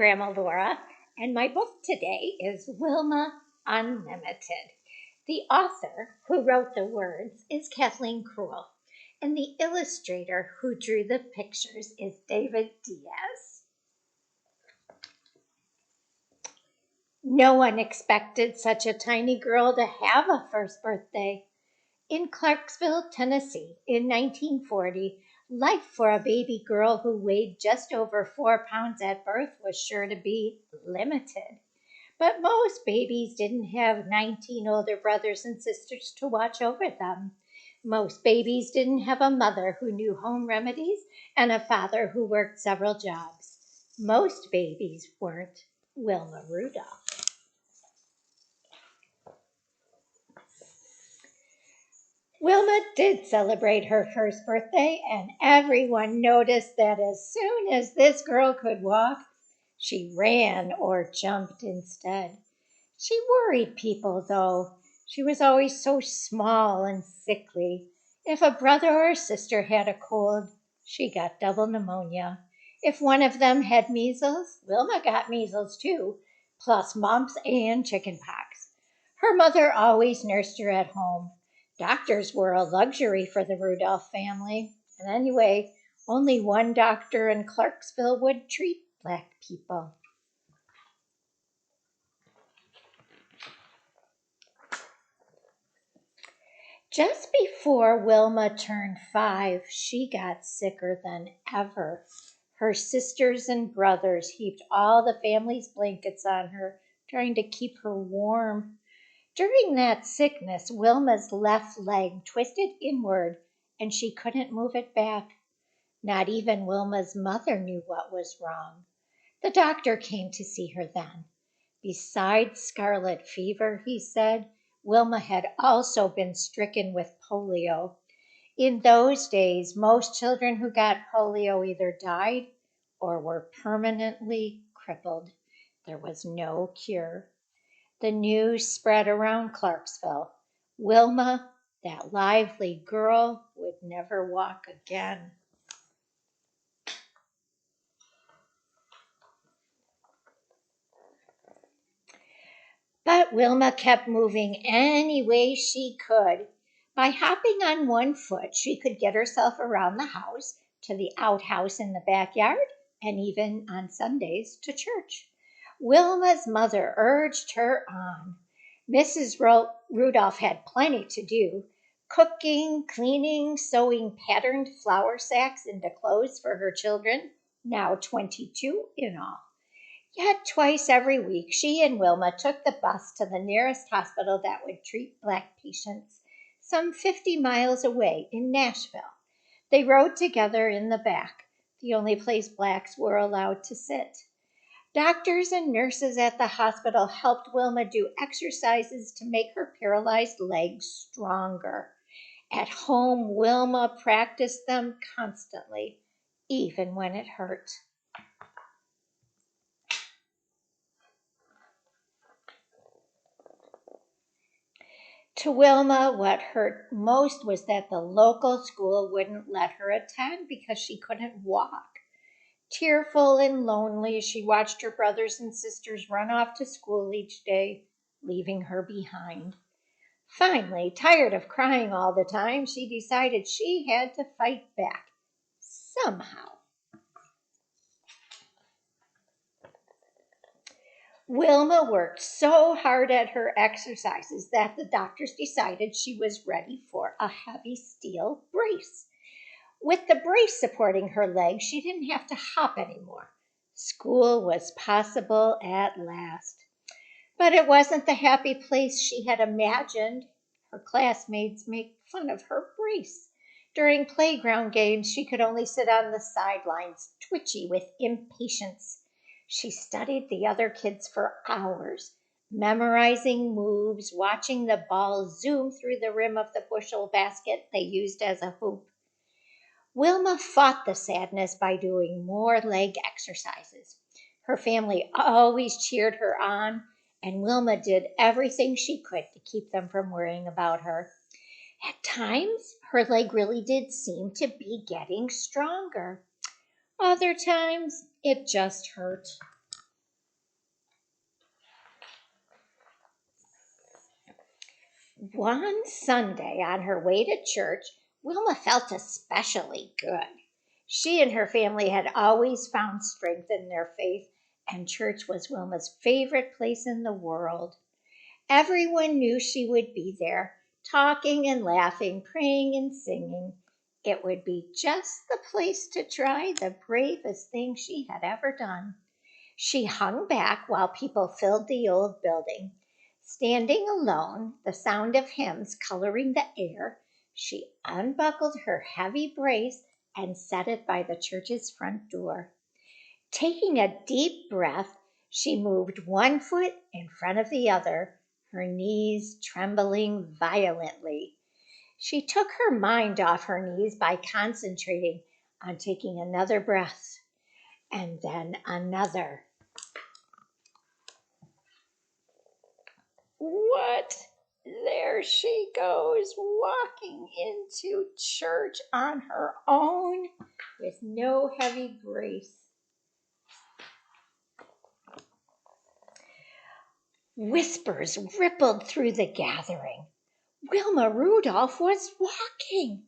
Grandma Laura, and my book today is Wilma Unlimited. The author who wrote the words is Kathleen Cruel, and the illustrator who drew the pictures is David Diaz. No one expected such a tiny girl to have a first birthday. In Clarksville, Tennessee, in 1940, life for a baby girl who weighed just over 4 pounds at birth was sure to be limited. But most babies didn't have 19 older brothers and sisters to watch over them. Most babies didn't have a mother who knew home remedies and a father who worked several jobs. Most babies weren't Wilma Rudolph. Wilma did celebrate her first birthday, and everyone noticed that as soon as this girl could walk, she ran or jumped instead. She worried people, though. She was always so small and sickly. If a brother or sister had a cold, she got double pneumonia. If one of them had measles, Wilma got measles too, plus mumps and chickenpox. Her mother always nursed her at home. Doctors were a luxury for the Rudolph family. And anyway, only one doctor in Clarksville would treat Black people. Just before Wilma turned 5, she got sicker than ever. Her sisters and brothers heaped all the family's blankets on her, trying to keep her warm. During that sickness, Wilma's left leg twisted inward, and she couldn't move it back. Not even Wilma's mother knew what was wrong. The doctor came to see her then. Besides scarlet fever, he said, Wilma had also been stricken with polio. In those days, most children who got polio either died or were permanently crippled. There was no cure. The news spread around Clarksville. Wilma, that lively girl, would never walk again. But Wilma kept moving any way she could. By hopping on one foot, she could get herself around the house, to the outhouse in the backyard, and even on Sundays to church. Wilma's mother urged her on. Mrs. Rudolph had plenty to do, cooking, cleaning, sewing patterned flour sacks into clothes for her children, now 22 in all. Yet twice every week, she and Wilma took the bus to the nearest hospital that would treat Black patients, some 50 miles away in Nashville. They rode together in the back, the only place Blacks were allowed to sit. Doctors and nurses at the hospital helped Wilma do exercises to make her paralyzed legs stronger. At home, Wilma practiced them constantly, even when it hurt. To Wilma, what hurt most was that the local school wouldn't let her attend because she couldn't walk. Tearful and lonely, she watched her brothers and sisters run off to school each day, leaving her behind. Finally, tired of crying all the time, she decided she had to fight back somehow. Wilma worked so hard at her exercises that the doctors decided she was ready for a heavy steel brace. With the brace supporting her leg, she didn't have to hop anymore. School was possible at last. But it wasn't the happy place she had imagined. Her classmates made fun of her brace. During playground games, she could only sit on the sidelines, twitchy with impatience. She studied the other kids for hours, memorizing moves, watching the ball zoom through the rim of the bushel basket they used as a hoop. Wilma fought the sadness by doing more leg exercises. Her family always cheered her on, and Wilma did everything she could to keep them from worrying about her. At times, her leg really did seem to be getting stronger. Other times, it just hurt. One Sunday on her way to church, Wilma felt especially good. She and her family had always found strength in their faith, and church was Wilma's favorite place in the world. Everyone knew she would be there, talking and laughing, praying and singing. It would be just the place to try the bravest thing she had ever done. She hung back while people filled the old building. Standing alone, the sound of hymns coloring the air, she unbuckled her heavy brace and set it by the church's front door. Taking a deep breath, she moved one foot in front of the other, her knees trembling violently. She took her mind off her knees by concentrating on taking another breath and then another. What? There she goes, walking into church on her own with no heavy brace. Whispers rippled through the gathering. Wilma Rudolph was walking.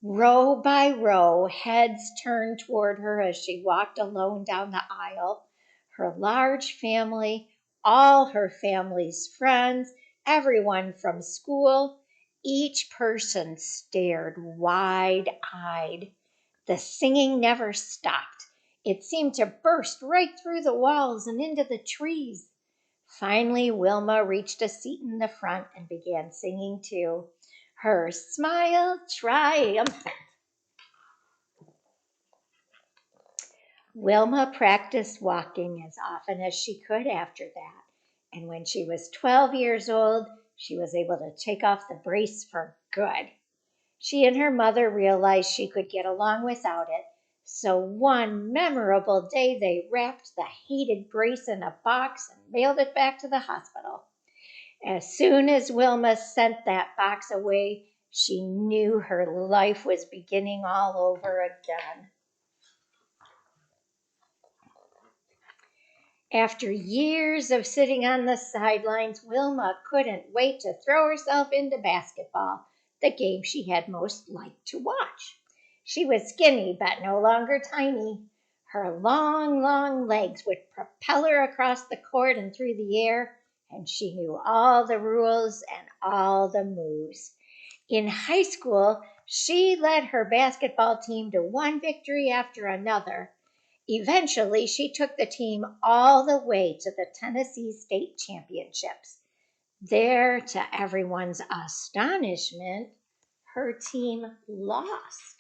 Row by row, heads turned toward her as she walked alone down the aisle. Her large family, all her family's friends, everyone from school, each person stared wide-eyed. The singing never stopped. It seemed to burst right through the walls and into the trees. Finally, Wilma reached a seat in the front and began singing too. Her smile triumphant. Wilma practiced walking as often as she could after that, and when she was 12 years old, she was able to take off the brace for good. She and her mother realized she could get along without it, so one memorable day they wrapped the hated brace in a box and mailed it back to the hospital. As soon as Wilma sent that box away, she knew her life was beginning all over again. After years of sitting on the sidelines, Wilma couldn't wait to throw herself into basketball, the game she had most liked to watch. She was skinny, but no longer tiny. Her long legs would propel her across the court and through the air, and she knew all the rules and all the moves. In high school, she led her basketball team to one victory after another. Eventually, she took the team all the way to the Tennessee State Championships. There, to everyone's astonishment, her team lost.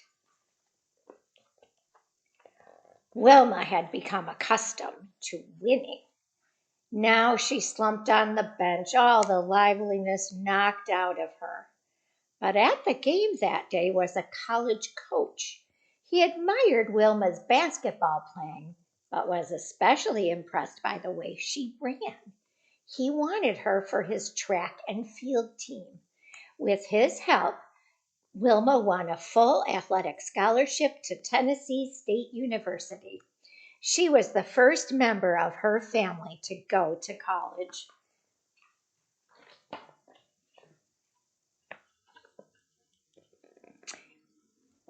Wilma had become accustomed to winning. Now she slumped on the bench, all the liveliness knocked out of her. But at the game that day was a college coach. He admired Wilma's basketball playing, but was especially impressed by the way she ran. He wanted her for his track and field team. With his help, Wilma won a full athletic scholarship to Tennessee State University. She was the first member of her family to go to college.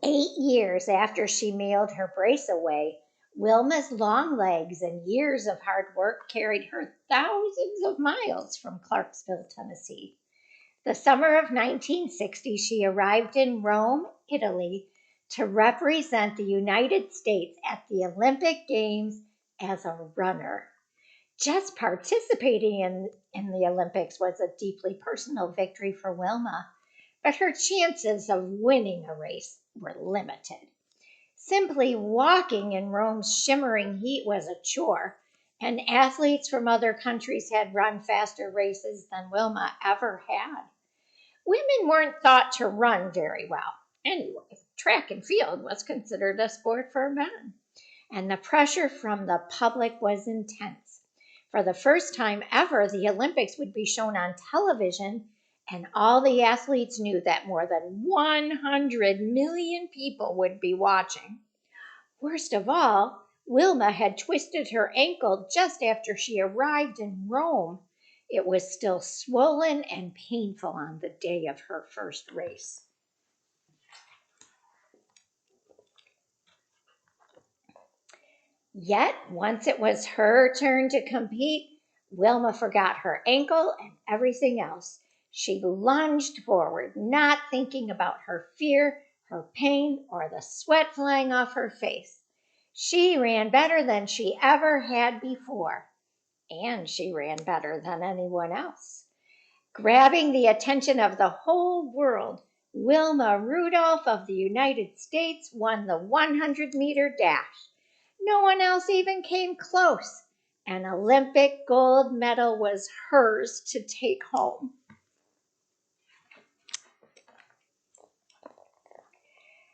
8 years after she mailed her brace away, Wilma's long legs and years of hard work carried her thousands of miles from Clarksville, Tennessee. The summer of 1960, she arrived in Rome, Italy, to represent the United States at the Olympic Games as a runner. Just participating in the Olympics was a deeply personal victory for Wilma, but her chances of winning a race were limited. Simply walking in Rome's shimmering heat was a chore, and athletes from other countries had run faster races than Wilma ever had. Women weren't thought to run very well. Anyway, track and field was considered a sport for men, and the pressure from the public was intense. For the first time ever, the Olympics would be shown on television, and all the athletes knew that more than 100 million people would be watching. Worst of all, Wilma had twisted her ankle just after she arrived in Rome. It was still swollen and painful on the day of her first race. Yet, once it was her turn to compete, Wilma forgot her ankle and everything else. She lunged forward, not thinking about her fear, her pain, or the sweat flying off her face. She ran better than she ever had before, and she ran better than anyone else. Grabbing the attention of the whole world, Wilma Rudolph of the United States won the 100-meter dash. No one else even came close. An Olympic gold medal was hers to take home.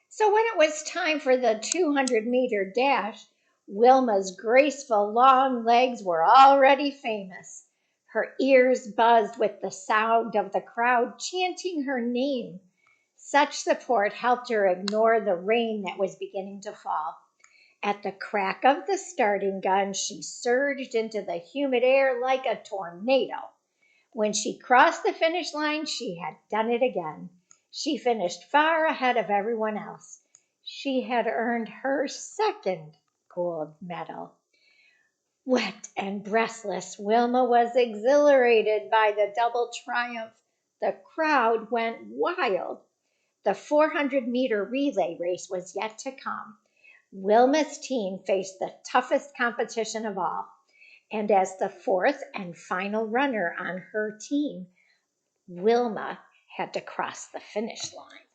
So when it was time for the 200-meter dash, Wilma's graceful long legs were already famous. Her ears buzzed with the sound of the crowd chanting her name. Such support helped her ignore the rain that was beginning to fall. At the crack of the starting gun, she surged into the humid air like a tornado. When she crossed the finish line, she had done it again. She finished far ahead of everyone else. She had earned her second gold medal. Wet and breathless, Wilma was exhilarated by the double triumph. The crowd went wild. The 400-meter relay race was yet to come. Wilma's team faced the toughest competition of all, and as the fourth and final runner on her team, Wilma had to cross the finish line.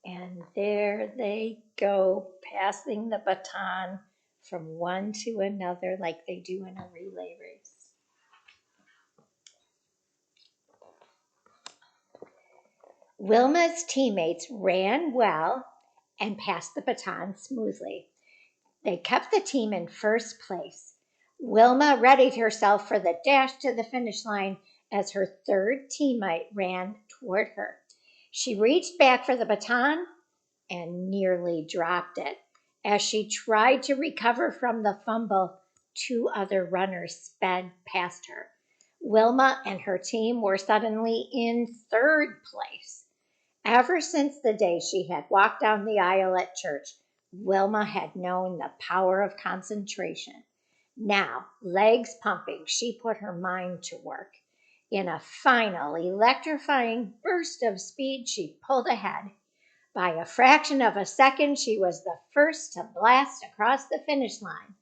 And there they go, passing the baton from one to another like they do in a relay race. Wilma's teammates ran well and passed the baton smoothly. They kept the team in first place. Wilma readied herself for the dash to the finish line as her third teammate ran toward her. She reached back for the baton and nearly dropped it. As she tried to recover from the fumble, two other runners sped past her. Wilma and her team were suddenly in third place. Ever since the day she had walked down the aisle at church, Wilma had known the power of concentration. Now, legs pumping, she put her mind to work. In a final, electrifying burst of speed, she pulled ahead. By a fraction of a second, she was the first to blast across the finish line.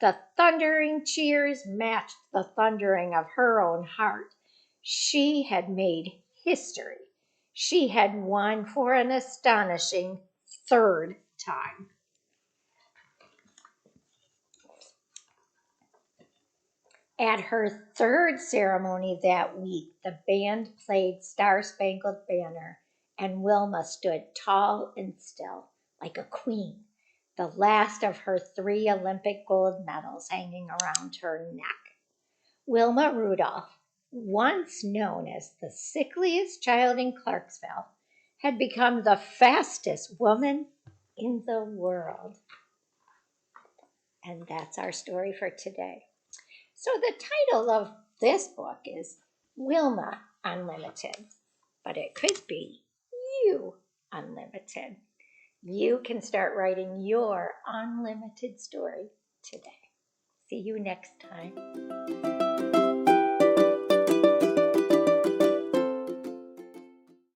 The thundering cheers matched the thundering of her own heart. She had made history. She had won for an astonishing third time. At her third ceremony that week, the band played Star Spangled Banner, and Wilma stood tall and still, like a queen, the last of her 3 Olympic gold medals hanging around her neck. Wilma Rudolph, once known as the sickliest child in Clarksville, had become the fastest woman in the world. And that's our story for today. So the title of this book is Wilma Unlimited, but it could be You Unlimited. You can start writing your unlimited story today. See you next time.